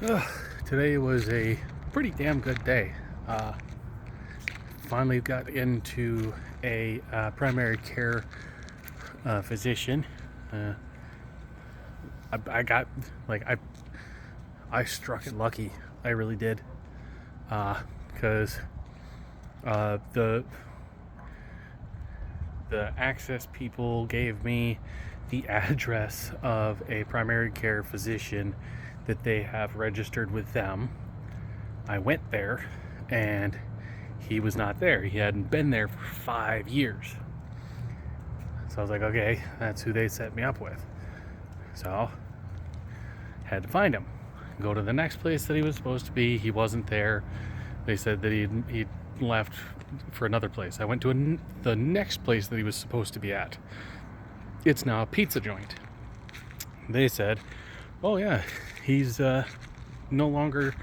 Ugh, Today was a pretty damn good day. Uh, Finally got into a primary care physician. Uh, I got like I struck it lucky. I really did. Because the access people gave me the address of a primary care physician that they have registered with them. I went there and he was not there. He hadn't been there for 5 years. So I was like, okay, that's who they set me up with. So had to find him. Go to the next place that he was supposed to be. He wasn't there. They said that he'd left for another place. I went to the next place that he was supposed to be at. It's now a pizza joint. They said, oh yeah, he's no longer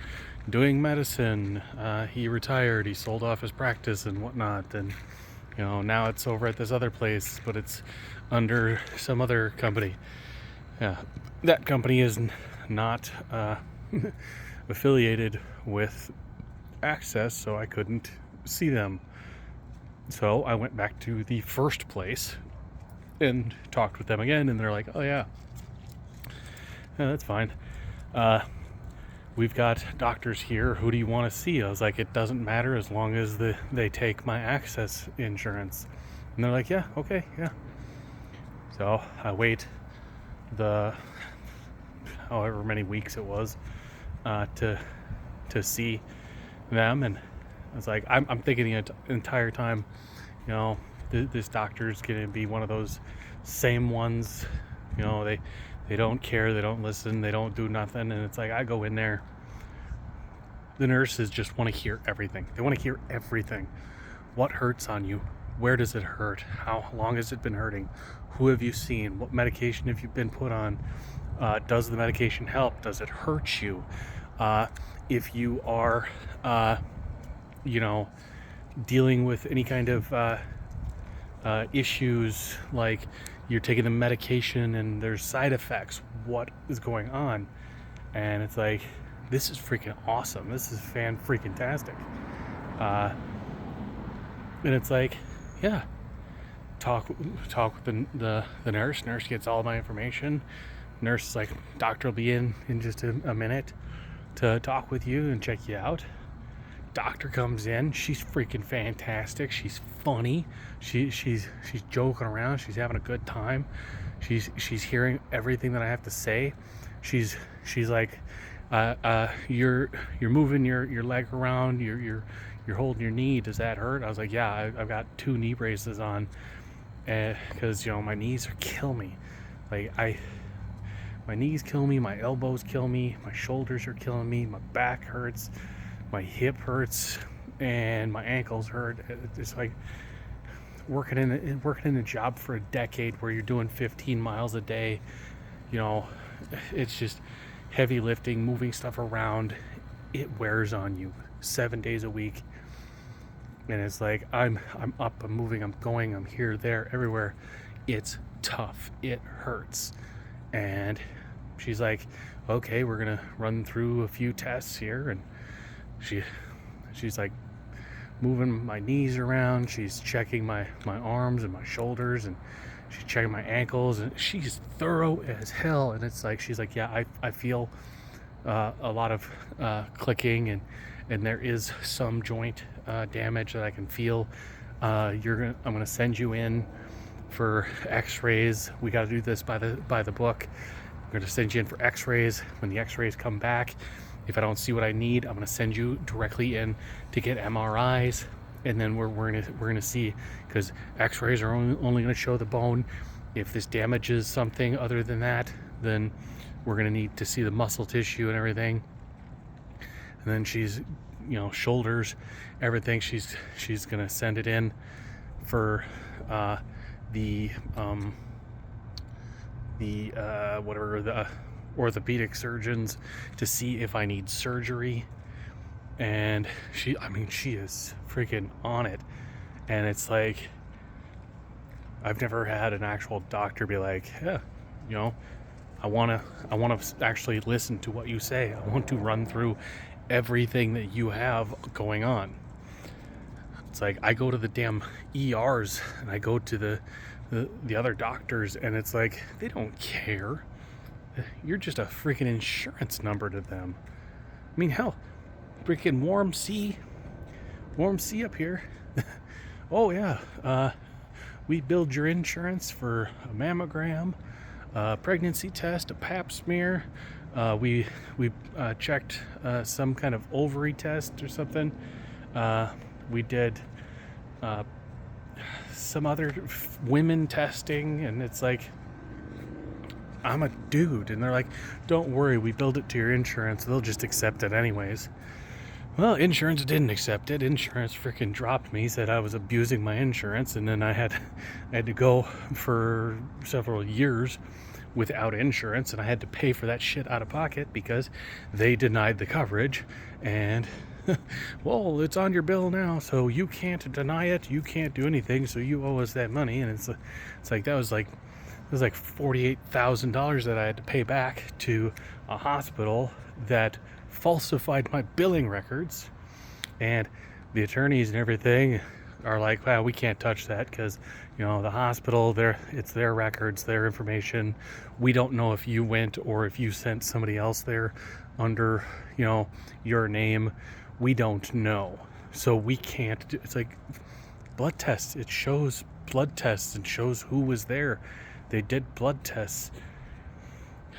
doing medicine. He retired. He sold off his practice and whatnot, and now it's over at this other place, but it's under some other company. Yeah, that company is not affiliated with Access, so I couldn't see them. So I went back to the first place and talked with them again, and they're like, oh yeah, that's fine. We've got doctors here. Who do you want to see? I was like, it doesn't matter as long as they take my Access insurance. And they're like, yeah, okay, yeah. So I wait the however many weeks it was to see them, and I was like, I'm thinking the entire time, this doctor's gonna be one of those same ones. They don't care, they don't listen, they don't do nothing. And it's like, I go in there, the nurses just want to hear everything. They want to hear everything. What hurts on you? Where does it hurt? How long has it been hurting? Who have you seen? What medication have you been put on? Does the medication help? Does it hurt you? If you are dealing with any kind of issues, like you're taking the medication and there's side effects, what is going on? And it's like, this is freaking awesome. This is fan-freaking-tastic. And it's like, yeah, talk with the nurse. Nurse gets all my information. Nurse is like, doctor will be in just a minute to talk with you and check you out. Doctor comes in. She's freaking fantastic. She's funny. She's joking around. She's having a good time. She's hearing everything that I have to say. She's like, you're moving your leg around. You're holding your knee. Does that hurt? I was like, yeah, I've got 2 knee braces on, because my knees are killing me. Like my knees kill me. My elbows kill me. My shoulders are killing me. My back hurts. My hip hurts, and my ankles hurt. It's like working in a job for a decade where you're doing 15 miles a day. It's just heavy lifting, moving stuff around. It wears on you 7 days a week, and it's like I'm up, I'm moving, I'm going, I'm here, there, everywhere. It's tough. It hurts. And she's like, okay, we're gonna run through a few tests here, and she's like moving my knees around. She's checking my arms and my shoulders, and she's checking my ankles, and she's thorough as hell. And it's like, she's like, yeah, I feel a lot of clicking, and there is some joint damage that I can feel. I'm gonna send you in for x-rays. We got to do this by the book. I'm gonna send you in for x-rays. When the x-rays come back, if I don't see what I need, I'm gonna send you directly in to get MRIs, and then we're gonna see, because x-rays are only gonna show the bone. If this damages something other than that, then we're gonna need to see the muscle tissue and everything. And then she's, shoulders, everything, she's gonna send it in for the orthopedic surgeons to see if I need surgery. And she is freaking on it. And it's like, I've never had an actual doctor be like, yeah, I want to actually listen to what you say. I want to run through everything that you have going on. It's like I go to the damn ERs and I go to the other doctors, and it's like they don't care. You're just a freaking insurance number to them. I mean, hell, freaking Warm C up here. Oh yeah, we billed your insurance for a mammogram, a pregnancy test, a pap smear. We checked some kind of ovary test or something. We did some other women testing, and it's like, I'm a dude, and they're like, don't worry, we billed it to your insurance, they'll just accept it anyways. Well, insurance didn't accept it. Insurance freaking dropped me, said I was abusing my insurance, and then I had to go for several years without insurance, and I had to pay for that shit out of pocket because they denied the coverage. And well, it's on your bill now, so you can't deny it, you can't do anything, so you owe us that money. And it's like that was like $48,000 that I had to pay back to a hospital that falsified my billing records. And the attorneys and everything are like, well, we can't touch that because, you know, the hospital, it's their records, their information. We don't know if you went or if you sent somebody else there under, you know, your name. We don't know, so we can't do. It's like blood tests. It shows blood tests and shows who was there. They did blood tests,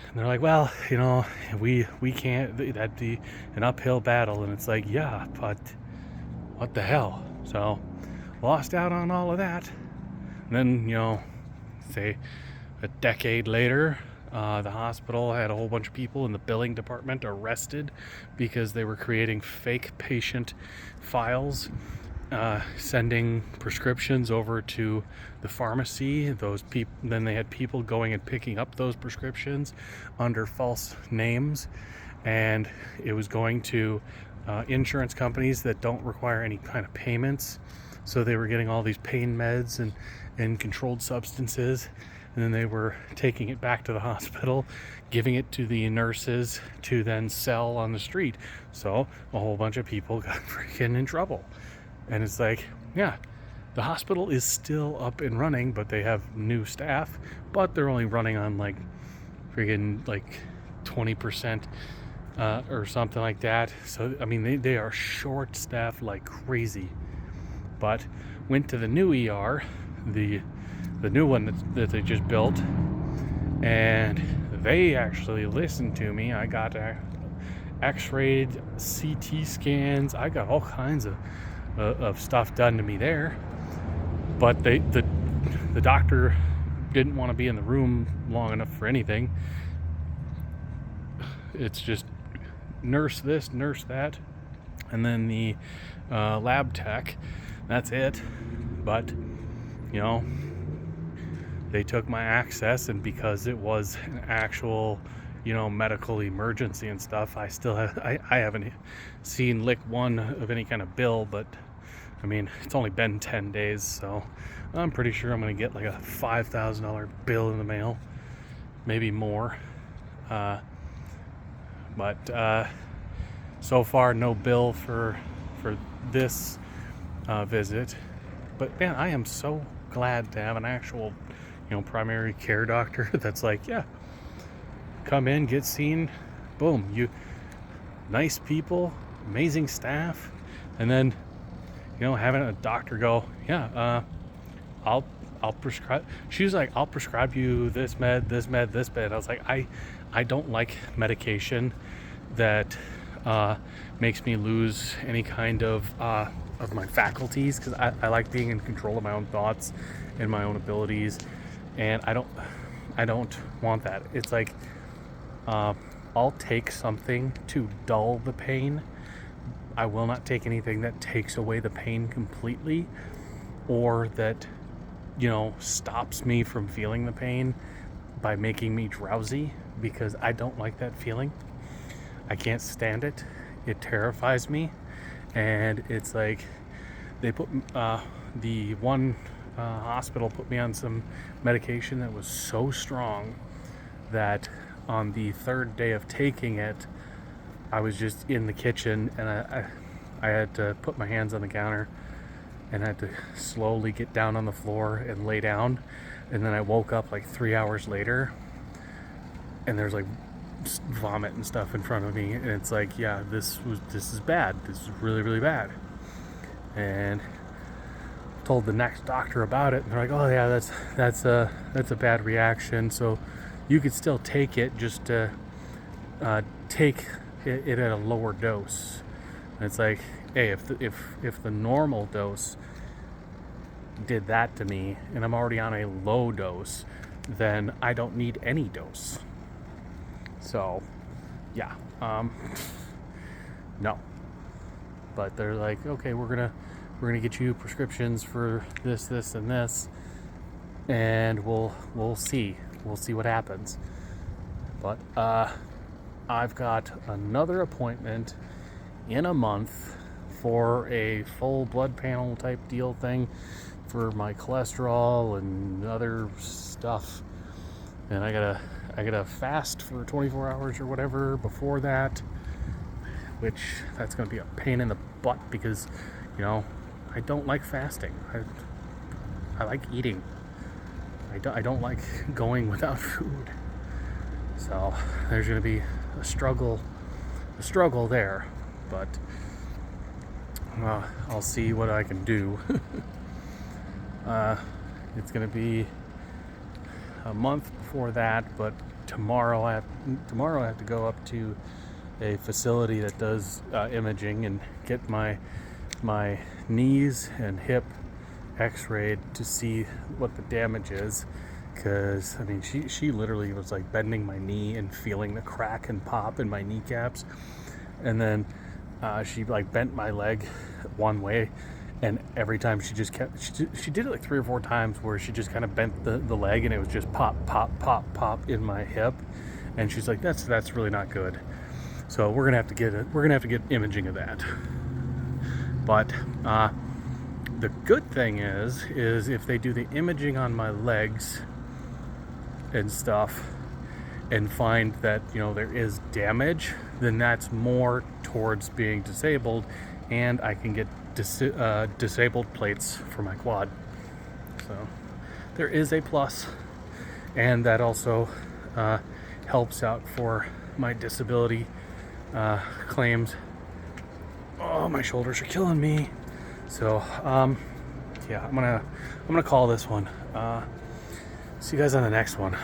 and they're like, well, you know, we can't. That'd be an uphill battle. And it's like, yeah, but what the hell? So lost out on all of that. And then, you know, say a decade later, the hospital had a whole bunch of people in the billing department arrested because they were creating fake patient files, sending prescriptions over to the pharmacy. Those people, then they had people going and picking up those prescriptions under false names, and it was going to insurance companies that don't require any kind of payments. So they were getting all these pain meds and controlled substances. And then they were taking it back to the hospital, giving it to the nurses to then sell on the street. So a whole bunch of people got freaking in trouble. And it's like, yeah, the hospital is still up and running, but they have new staff, but they're only running on like freaking like 20% or something like that. So, I mean, they are short staffed like crazy. But went to the new ER, the new one that they just built, and they actually listened to me. I got x-rayed, CT scans, I got all kinds of stuff done to me there. But the doctor didn't want to be in the room long enough for anything. It's just nurse this, nurse that, and then the lab tech, that's it. But, you know, they took my access, and because it was an actual, you know, medical emergency and stuff, I haven't seen lick one of any kind of bill. But I mean, it's only been 10 days, so I'm pretty sure I'm going to get like a $5,000 bill in the mail, maybe more. But so far, no bill for this visit. But man, I am so glad to have an actual, you know, primary care doctor that's like, yeah, come in, get seen, boom, you, nice people, amazing staff. And then, you know, having a doctor go, yeah, I'll prescribe. She was like, I'll prescribe you this med, this med, this med. I was like, I don't like medication that makes me lose any kind of my faculties, because I like being in control of my own thoughts and my own abilities, and I don't want that. It's like, I'll take something to dull the pain. I will not take anything that takes away the pain completely, or that, you know, stops me from feeling the pain by making me drowsy, because I don't like that feeling. I can't stand it. It terrifies me. And it's like, they put the one hospital put me on some medication that was so strong that on the third day of taking it, I was just in the kitchen, and I had to put my hands on the counter and I had to slowly get down on the floor and lay down. And then I woke up like 3 hours later, and there's like vomit and stuff in front of me, and it's like, yeah, this is bad. This is really, really bad. And told the next doctor about it, and they're like, oh yeah, that's a bad reaction. So you could still take it, just take it at a lower dose. And it's like, hey, if the normal dose did that to me, and I'm already on a low dose, then I don't need any dose. So, yeah, no. But they're like, okay, we're gonna get you prescriptions for this, and this, and we'll see what happens. But I've got another appointment in a month for a full blood panel type deal thing for my cholesterol and other stuff, and I gotta fast for 24 hours or whatever before that, which that's gonna be a pain in the butt, because I don't like fasting. I like eating. I don't like going without food. So there's gonna be a struggle there, but I'll see what I can do. It's gonna be a month before that, but tomorrow I have to go up to a facility that does imaging and get my knees and hip x-rayed to see what the damage is. Because I mean, she literally was like bending my knee and feeling the crack and pop in my kneecaps, and then she like bent my leg one way, and every time she did it like 3 or 4 times, where she just kind of bent the leg, and it was just pop pop pop pop in my hip, and she's like, that's really not good. So we're gonna have to get imaging of that. But the good thing is if they do the imaging on my legs and stuff and find that there is damage, then that's more towards being disabled, and I can get disabled plates for my quad. So there is a plus, and that also helps out for my disability claims. Oh, my shoulders are killing me. So yeah, I'm gonna call this one. See you guys on the next one.